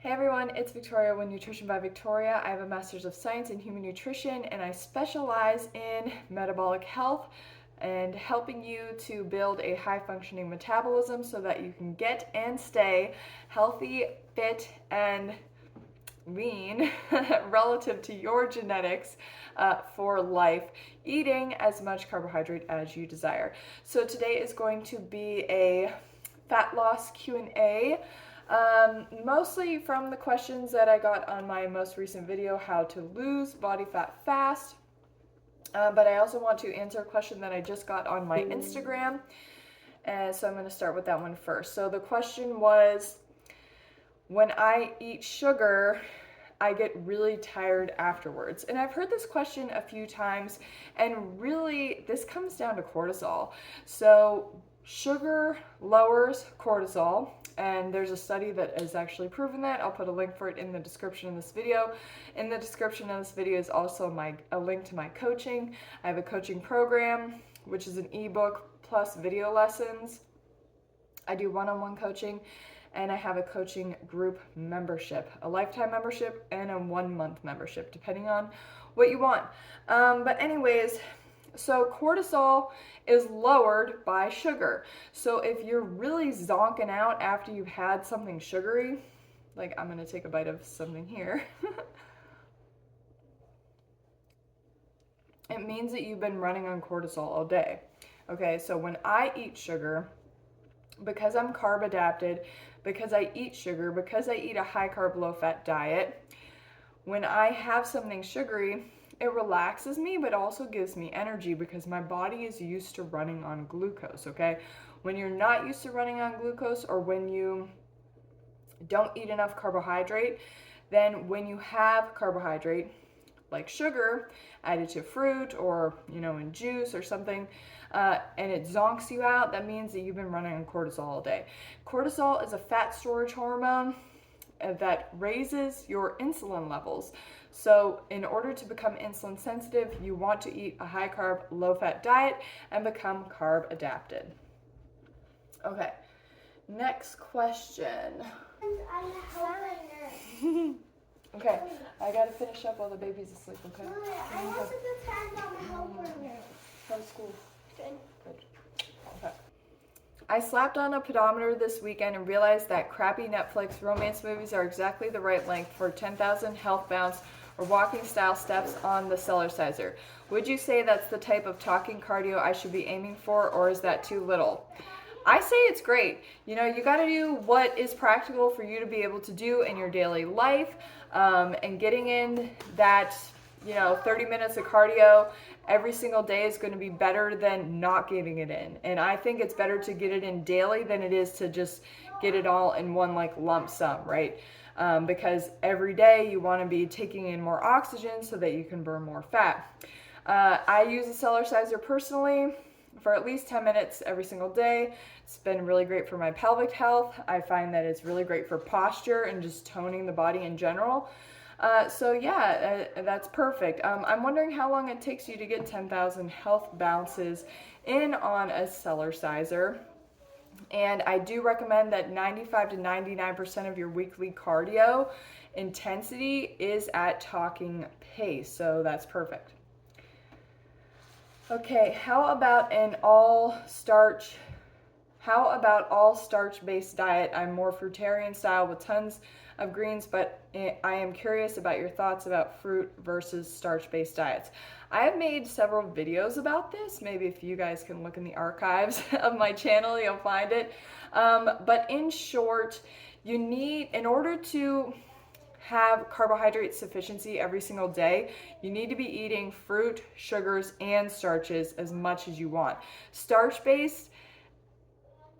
Hey everyone, it's Victoria with Nutrition by Victoria. I have a Master's of Science in Human Nutrition and I specialize in metabolic health and helping you to build a high functioning metabolism so that you can get and stay healthy, fit, and lean relative to your genetics for life, eating as much carbohydrate as you desire. So today is going to be a fat loss Q&A. Mostly from the questions that I got on my most recent video, how to lose body fat fast. But I also want to answer a question that I just got on my Instagram. And so I'm going to start with that one first. So the question was, when I eat sugar, I get really tired afterwards. And I've heard this question a few times, and really this comes down to cortisol. So sugar lowers cortisol, and there's a study that has actually proven that. I'll put a link for it in the description of this video. In the description of this video is also a link to my coaching. I have a coaching program, which is an ebook plus video lessons. I do one-on-one coaching, and I have a coaching group membership, a lifetime membership and a 1-month membership, depending on what you want. But anyways, so cortisol is lowered by sugar. So if you're really zonking out after you've had something sugary, like I'm gonna take a bite of something here, it means that you've been running on cortisol all day. Okay, so when I eat sugar, because I'm carb adapted, because I eat sugar, because I eat a high carb, low fat diet, when I have something sugary, it relaxes me, but also gives me energy because my body is used to running on glucose, okay? When you're not used to running on glucose, or when you don't eat enough carbohydrate, then when you have carbohydrate, like sugar, added to fruit or, in juice or something, and it zonks you out, that means that you've been running on cortisol all day. Cortisol is a fat storage hormone that raises your insulin levels. So in order to become insulin sensitive, you want to eat a high carb, low fat diet and become carb adapted. Okay, next question. Okay, I gotta finish up while the baby's asleep, okay? How's school? Good. Okay. I slapped on a pedometer this weekend and realized that crappy Netflix romance movies are exactly the right length for 10,000 health bounce or walking style steps on the Cellerciser. Would you say that's the type of talking cardio I should be aiming for, or is that too little? I say it's great. You gotta do what is practical for you to be able to do in your daily life, and getting in that 30 minutes of cardio every single day is going to be better than not getting it in. And I think it's better to get it in daily than it is to just get it all in one lump sum, right? Because every day you want to be taking in more oxygen so that you can burn more fat. I use a Cellerciser personally for at least 10 minutes every single day. It's been really great for my pelvic health. I find that it's really great for posture and just toning the body in general. So yeah, that's perfect. I'm wondering how long it takes you to get 10,000 health bounces in on a Cellerciser. And I do recommend that 95 to 99% of your weekly cardio intensity is at talking pace. So that's perfect. Okay, how about all starch-based diet? I'm more fruitarian style with tons of greens, but I am curious about your thoughts about fruit versus starch-based diets. I have made several videos about this. Maybe if you guys can look in the archives of my channel, you'll find it. But in short, in order to have carbohydrate sufficiency every single day, you need to be eating fruit, sugars, and starches as much as you want. Starch-based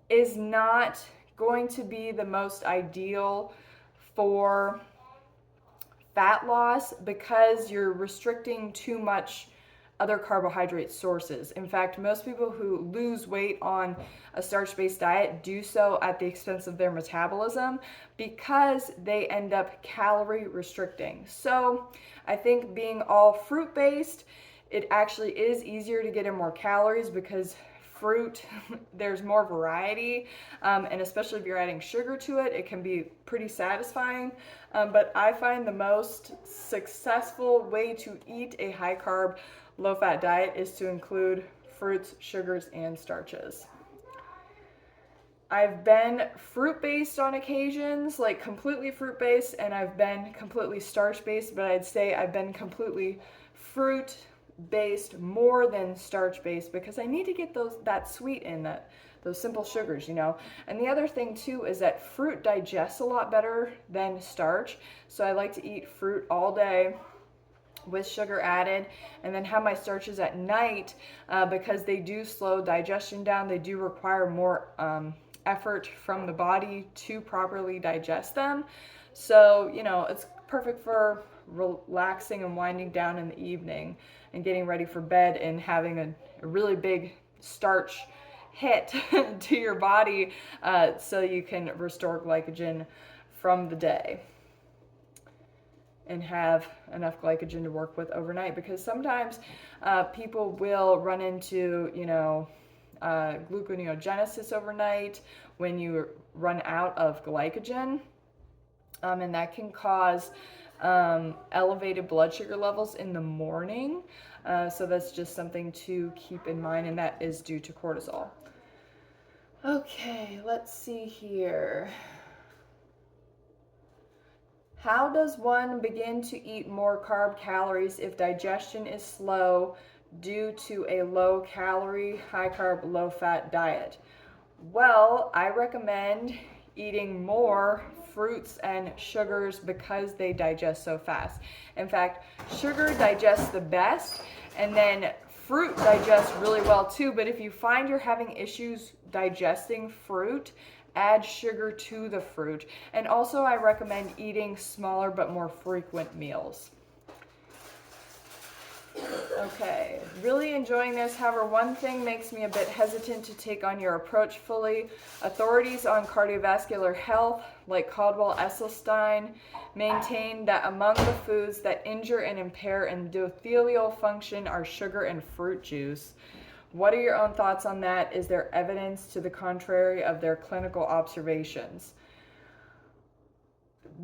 is not going to be the most ideal for fat loss because you're restricting too much other carbohydrate sources. In fact, most people who lose weight on a starch-based diet do so at the expense of their metabolism because they end up calorie restricting. So I think being all fruit-based, it actually is easier to get in more calories because fruit, there's more variety, and especially if you're adding sugar to it, it can be pretty satisfying. But I find the most successful way to eat a high carb, low fat diet is to include fruits, sugars, and starches. I've been fruit-based on occasions, like completely fruit-based, and I've been completely starch-based, but I'd say I've been completely fruit-based more than starch-based because I need to get that sweet in, those simple sugars, you know. And the other thing too is that fruit digests a lot better than starch, so I like to eat fruit all day with sugar added, and then have my starches at night because they do slow digestion down. They do require more effort from the body to properly digest them. So, you know, it's perfect for relaxing and winding down in the evening and getting ready for bed and having a really big starch hit to your body so you can restore glycogen from the day and have enough glycogen to work with overnight, because sometimes people will run into, you know, gluconeogenesis overnight when you run out of glycogen, and that can cause elevated blood sugar levels in the morning. So that's just something to keep in mind, and that is due to cortisol. Okay, let's see here. How does one begin to eat more carb calories if digestion is slow due to a low calorie, high carb, low fat diet? Well, I recommend eating more fruits and sugars because they digest so fast. In fact, sugar digests the best, and then fruit digests really well too. But if you find you're having issues digesting fruit, add sugar to the fruit. And also I recommend eating smaller but more frequent meals. Okay, really enjoying this. However, one thing makes me a bit hesitant to take on your approach fully. Authorities on cardiovascular health, like Caldwell-Esselstyn, maintain that among the foods that injure and impair endothelial function are sugar and fruit juice. What are your own thoughts on that? Is there evidence to the contrary of their clinical observations?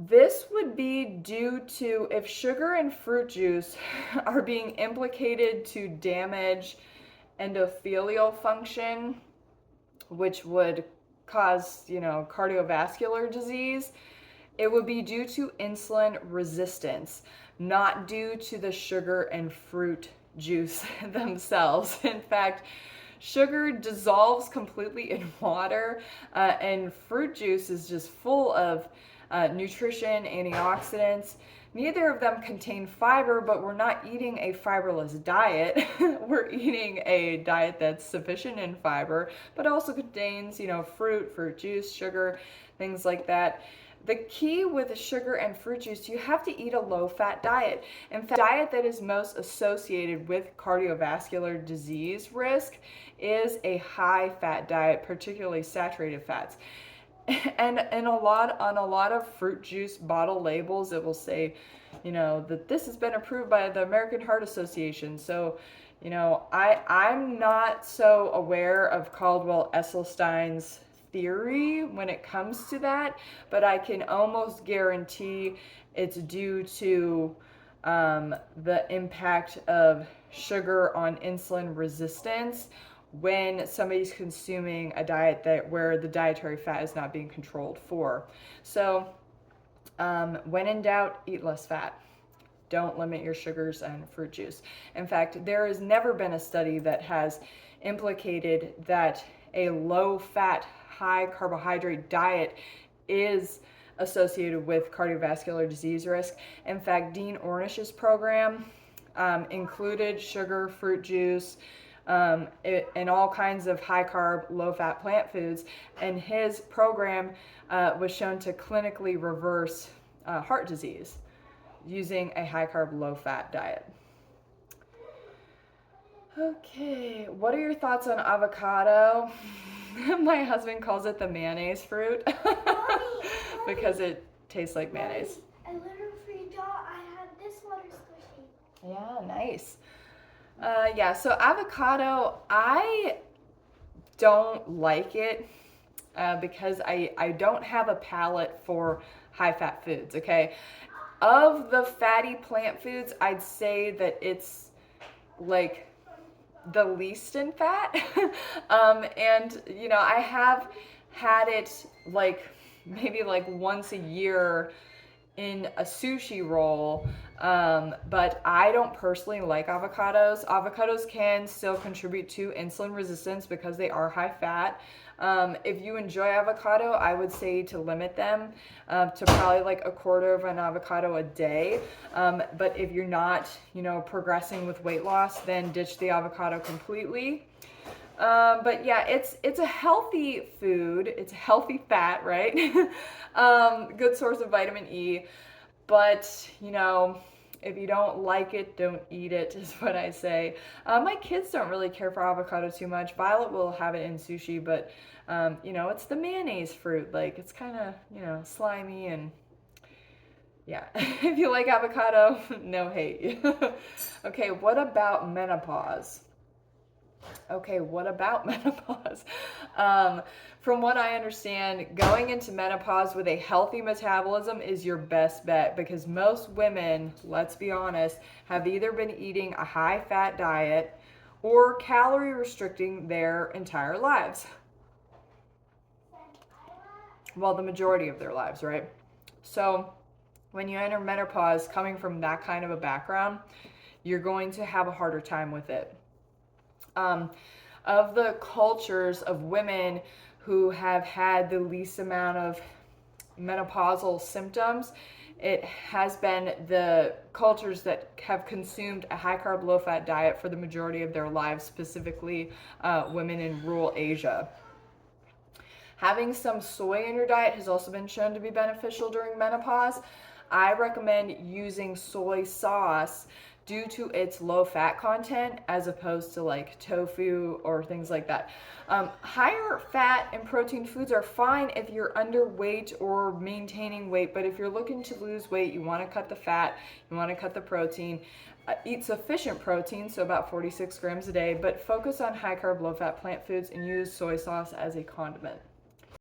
This would be due to if sugar and fruit juice are being implicated to damage endothelial function, which would cause, you know, cardiovascular disease, it would be due to insulin resistance, not due to the sugar and fruit juice themselves. In fact, sugar dissolves completely in water, and fruit juice is just full of nutrition, antioxidants. Neither of them contain fiber, but we're not eating a fiberless diet. We're eating a diet that's sufficient in fiber, but also contains, you know, fruit juice, sugar, things like that. The key with sugar and fruit juice, you have to eat a low-fat diet. In fact, the diet that is most associated with cardiovascular disease risk is a high-fat diet, particularly saturated fats. And on a lot of fruit juice bottle labels, it will say, you know, that this has been approved by the American Heart Association. So, you know, I'm not so aware of Caldwell-Esselstyn's theory when it comes to that, but I can almost guarantee it's due to the impact of sugar on insulin resistance when somebody's consuming a diet where the dietary fat is not being controlled for. So when in doubt, eat less fat. Don't limit your sugars and fruit juice. In fact, there has never been a study that has implicated that a low-fat, high-carbohydrate diet is associated with cardiovascular disease risk. In fact, Dean Ornish's program included sugar, fruit juice, and all kinds of high-carb, low-fat plant foods, and his program was shown to clinically reverse heart disease using a high-carb, low-fat diet. Okay, what are your thoughts on avocado? My husband calls it the mayonnaise fruit because it tastes like mayonnaise. A little free jar, I had this water squishy. Yeah, nice. Yeah, so avocado, I don't like it because I don't have a palate for high fat foods, okay? Of the fatty plant foods, I'd say that it's like the least in fat. And you know, I have had it like maybe like once a year in a sushi roll. But I don't personally like avocados. Avocados can still contribute to insulin resistance because they are high fat. If you enjoy avocado, I would say to limit them to probably like a quarter of an avocado a day. But if you're not, you know, progressing with weight loss, then ditch the avocado completely. But yeah, it's a healthy food. It's a healthy fat, right? Good source of vitamin E. But you know, if you don't like it, don't eat it, is what I say. My kids don't really care for avocado too much. Violet will have it in sushi, but you know, it's the mayonnaise fruit. Like it's kind of, you know, slimy and yeah. If you like avocado, no hate. Okay, what about menopause? Okay, what about menopause? From what I understand, going into menopause with a healthy metabolism is your best bet because most women, let's be honest, have either been eating a high fat diet or calorie restricting their entire lives. Well, the majority of their lives, right? So, when you enter menopause coming from that kind of a background, you're going to have a harder time with it. Of the cultures of women who have had the least amount of menopausal symptoms, it has been the cultures that have consumed a high carb, low fat diet for the majority of their lives, specifically women in rural Asia. Having some soy in your diet has also been shown to be beneficial during menopause. I recommend using soy sauce due to its low fat content as opposed to like tofu or things like that. Higher fat and protein foods are fine if you're underweight or maintaining weight, but if you're looking to lose weight, you want to cut the fat, you want to cut the protein. Eat sufficient protein, so about 46 grams a day, but focus on high carb, low fat plant foods and use soy sauce as a condiment.